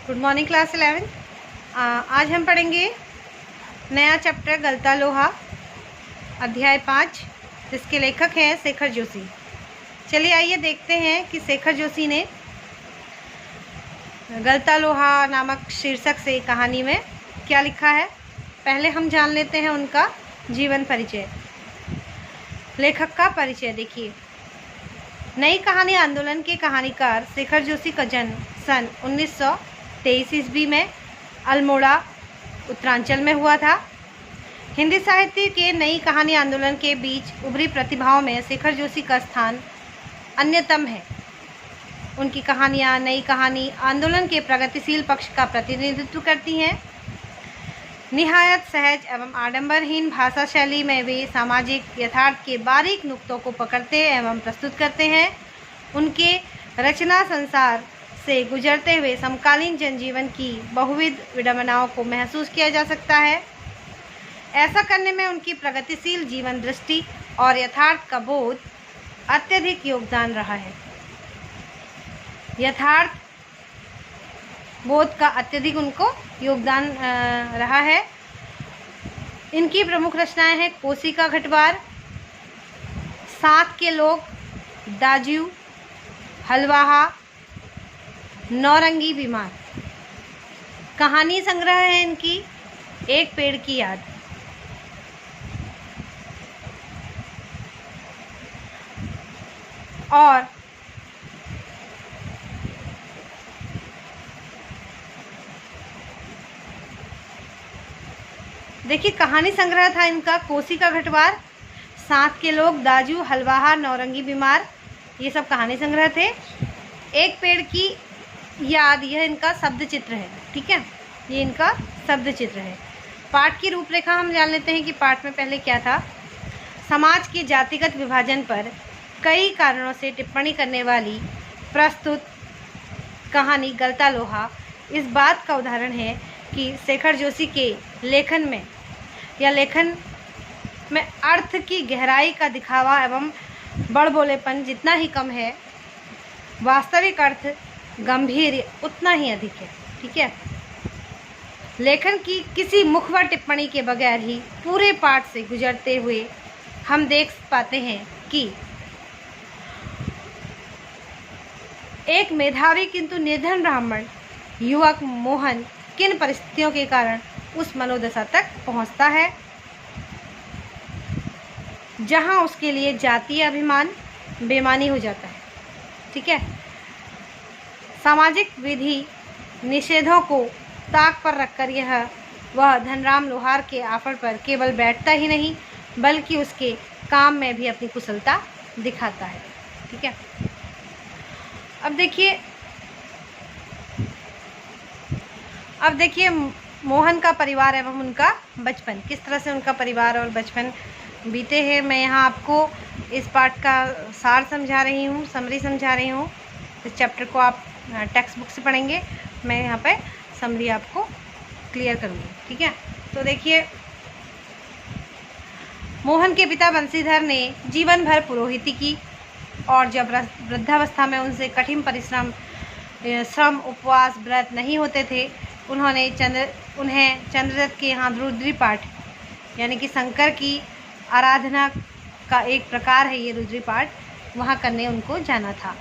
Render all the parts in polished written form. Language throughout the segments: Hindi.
Good morning class 11। आज हम पढ़ेंगे नया चैप्टर गलता लोहा अध्याय 5, जिसके लेखक हैं शेखर जोशी। चलिए आइए देखते हैं कि शेखर जोशी ने गलता लोहा नामक शीर्षक से कहानी में क्या लिखा है। पहले हम जान लेते हैं उनका जीवन परिचय। लेखक का परिचय देखिए। नई कहानी आंदोलन के कहानीकार शेखर जोशी का जन्म सन 1923 ईस्वी में अल्मोड़ा उत्तरांचल में हुआ था। हिंदी साहित्य के नई कहानी आंदोलन के बीच उभरी प्रतिभाओं में शेखर जोशी का स्थान अन्यतम है। उनकी कहानियाँ नई कहानी आंदोलन के प्रगतिशील पक्ष का प्रतिनिधित्व करती हैं। निहायत सहज एवं आडंबरहीन भाषा शैली में वे सामाजिक यथार्थ के बारीक नुक्तों को पकड़ते एवं प्रस्तुत करते हैं। उनके रचना संसार से गुजरते हुए समकालीन जनजीवन की बहुविध विडंबनाओं को महसूस किया जा सकता है। ऐसा करने में उनकी प्रगतिशील जीवन दृष्टि और यथार्थ का बोध अत्यधिक योगदान रहा है। यथार्थ बोध का अत्यधिक उनको योगदान रहा है। इनकी प्रमुख रचनाएं हैं कोसी का घटवार, साथ के लोग, दाजू, हलवाहा, नौरंगी बीमार। कहानी संग्रह है इनकी एक पेड़ की याद। और देखिए, कहानी संग्रह था इनका कोसी का घटवार, साथ के लोग, दाजू, हलवाहा, नौरंगी बीमार। ये सब कहानी संग्रह थे। एक पेड़ की याद, यह इनका शब्द चित्र है। ठीक है, ये इनका शब्द चित्र है। पाठ की रूपरेखा हम जान लेते हैं कि पाठ में पहले क्या था। समाज के जातिगत विभाजन पर कई कारणों से टिप्पणी करने वाली प्रस्तुत कहानी गलता लोहा इस बात का उदाहरण है कि शेखर जोशी के लेखन में अर्थ की गहराई का दिखावा एवं बड़बोलेपन जितना ही कम है, वास्तविक अर्थ गंभीर उतना ही अधिक है। ठीक है, लेखन की किसी मुखबर टिप्पणी के बगैर ही पूरे पाठ से गुजरते हुए हम देख पाते हैं कि एक मेधावी किंतु निर्धन ब्राह्मण युवक मोहन किन परिस्थितियों के कारण उस मनोदशा तक पहुंचता है जहां उसके लिए जातीय अभिमान बेमानी हो जाता है। ठीक है, सामाजिक विधि निषेधों को ताक पर रखकर वह धनराम लोहार के ऑफर पर केवल बैठता ही नहीं बल्कि उसके काम में भी अपनी कुशलता दिखाता है। ठीक है, अब देखिए मोहन का परिवार एवं उनका बचपन, किस तरह से उनका परिवार और बचपन बीते हैं। मैं यहाँ आपको इस पाठ का सार समझा रही हूँ, समरी समझा रही हूँ। इस चैप्टर को आप टेक्स्ट बुक से पढ़ेंगे, मैं यहाँ पे समरी आपको क्लियर करूँगी। ठीक है, तो देखिए, मोहन के पिता बंशीधर ने जीवन भर पुरोहिती की और जब वृद्धावस्था में उनसे कठिन श्रम उपवास व्रत नहीं होते थे, उन्हें चंद्रदत्त के यहाँ रुद्री पाठ यानी कि शंकर की आराधना का एक प्रकार है ये रुद्री पाठ, वहाँ करने उनको जाना था।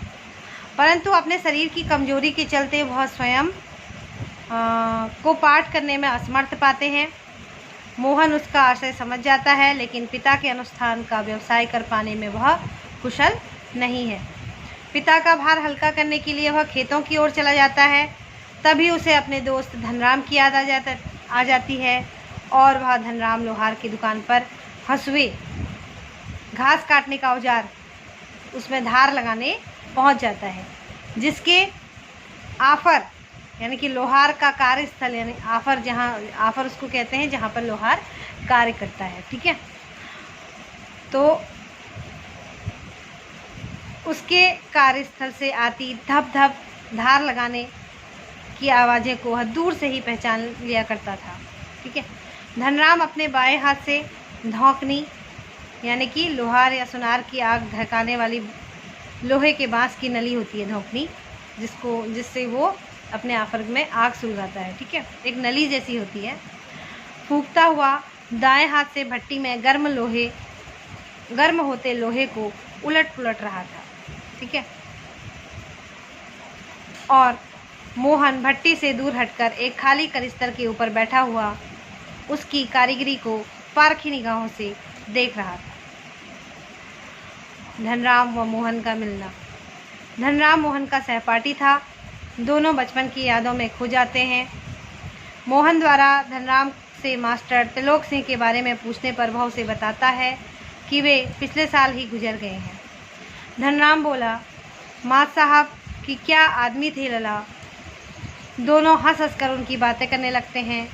परंतु अपने शरीर की कमजोरी के चलते वह स्वयं को पाठ करने में असमर्थ पाते हैं। मोहन उसका आशय समझ जाता है, लेकिन पिता के अनुष्ठान का व्यवसाय कर पाने में वह कुशल नहीं है। पिता का भार हल्का करने के लिए वह खेतों की ओर चला जाता है। तभी उसे अपने दोस्त धनराम की याद आ जाती है और वह धनराम लोहार की दुकान पर हंसुए, घास काटने का औजार, उसमें धार लगाने पहुंच जाता है, जिसके आफर यानी कि लोहार का कार्यस्थल, यानी आफर उसको कहते हैं जहाँ पर लोहार कार्य करता है। ठीक है, तो उसके कार्यस्थल से आती धप धप धार लगाने की आवाज़ें को वह दूर से ही पहचान लिया करता था। ठीक है, धनराम अपने बाएं हाथ से धौंकनी यानी कि लोहार या सुनार की आग धकाने वाली लोहे के बांस की नली होती है धौंकनी, जिससे वो अपने आफरग में आग सुलगाता है। ठीक है, एक नली जैसी होती है। फूंकता हुआ दाएं हाथ से भट्टी में गर्म होते लोहे को उलट पुलट रहा था। ठीक है, और मोहन भट्टी से दूर हटकर एक खाली करिस्तर के ऊपर बैठा हुआ उसकी कारीगरी को पारखी निगाहों से देख रहा था। धनराम व मोहन का मिलना। धनराम मोहन का सहपाठी था। दोनों बचपन की यादों में खो जाते हैं। मोहन द्वारा धनराम से मास्टर त्रिलोक सिंह के बारे में पूछने पर वह उसे बताता है कि वे पिछले साल ही गुजर गए हैं। धनराम बोला, माँ साहब कि क्या आदमी थे लला। दोनों हंस हंस कर उनकी बातें करने लगते हैं।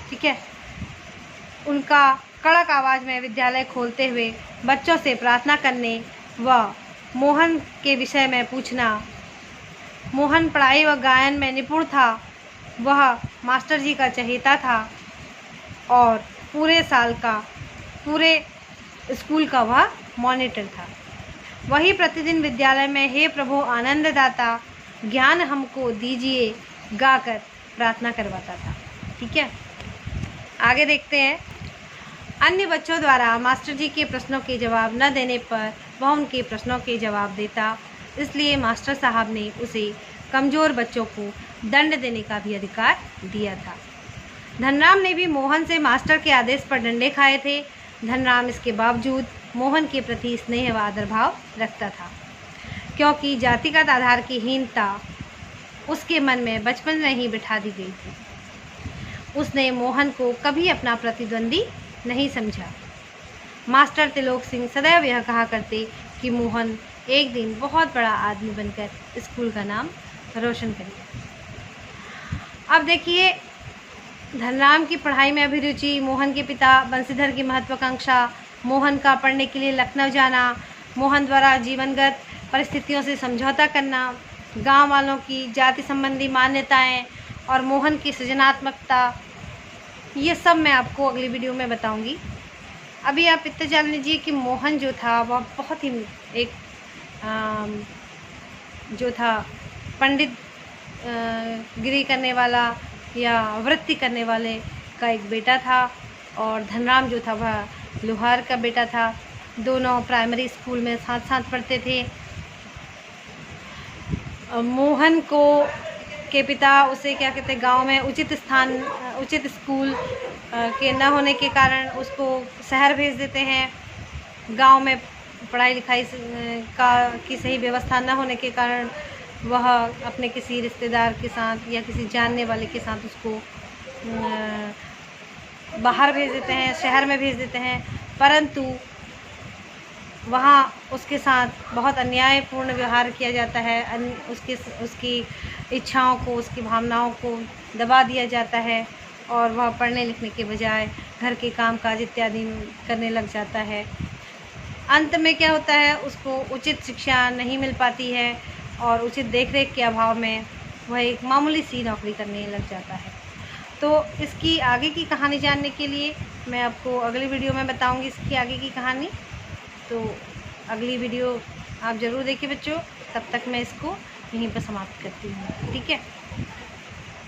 ठीक है, उनका कड़क आवाज़ में विद्यालय खोलते हुए बच्चों से प्रार्थना करने व मोहन के विषय में पूछना। मोहन पढ़ाई व गायन में निपुण था। वह मास्टर जी का चहेता था और पूरे स्कूल का वह मॉनिटर था। वही प्रतिदिन विद्यालय में हे प्रभु आनंददाता ज्ञान हमको दीजिए गाकर प्रार्थना करवाता था। ठीक है, आगे देखते हैं। अन्य बच्चों द्वारा मास्टर जी के प्रश्नों के जवाब न देने पर वह उनके प्रश्नों के जवाब देता, इसलिए मास्टर साहब ने उसे कमज़ोर बच्चों को दंड देने का भी अधिकार दिया था। धनराम ने भी मोहन से मास्टर के आदेश पर डंडे खाए थे। धनराम इसके बावजूद मोहन के प्रति स्नेह व आदर भाव रखता था, क्योंकि जातिगत आधार की हीनता उसके मन में बचपन में ही बिठा दी गई थी। उसने मोहन को कभी अपना प्रतिद्वंदी नहीं समझा। मास्टर त्रिलोक सिंह सदैव यह कहा करते कि मोहन एक दिन बहुत बड़ा आदमी बनकर स्कूल का नाम रोशन करेगा। अब देखिए, धनराम की पढ़ाई में अभिरुचि, मोहन के पिता बंसीधर की महत्वाकांक्षा, मोहन का पढ़ने के लिए लखनऊ जाना, मोहन द्वारा जीवनगत परिस्थितियों से समझौता करना, गांव वालों की जाति संबंधी मान्यताएं और मोहन की सृजनात्मकता, ये सब मैं आपको अगली वीडियो में बताऊंगी। अभी आप इतना जान लीजिए कि मोहन जो था वह बहुत ही एक जो था पंडित गिरी करने वाला या वृत्ति करने वाले का एक बेटा था, और धनराम जो था वह लोहार का बेटा था। दोनों प्राइमरी स्कूल में साथ साथ पढ़ते थे। मोहन के पिता उसे क्या कहते हैं, गांव में उचित स्कूल के न होने के कारण उसको शहर भेज देते हैं। गांव में पढ़ाई लिखाई की सही व्यवस्था न होने के कारण वह अपने किसी रिश्तेदार के साथ या किसी जानने वाले के साथ उसको बाहर भेज देते हैं, शहर में भेज देते हैं। परंतु वहाँ उसके साथ बहुत अन्यायपूर्ण व्यवहार किया जाता है। उसकी इच्छाओं को, उसकी भावनाओं को दबा दिया जाता है और वह पढ़ने लिखने के बजाय घर के कामकाज इत्यादि करने लग जाता है। अंत में क्या होता है, उसको उचित शिक्षा नहीं मिल पाती है और उचित देखरेख के अभाव में वह एक मामूली सी नौकरी करने लग जाता है। तो इसकी आगे की कहानी जानने के लिए मैं आपको अगली वीडियो में बताऊंगी इसकी आगे की कहानी। तो अगली वीडियो आप ज़रूर देखिए बच्चों। तब तक मैं इसको यहीं पर समाप्त करती हूँ। ठीक है।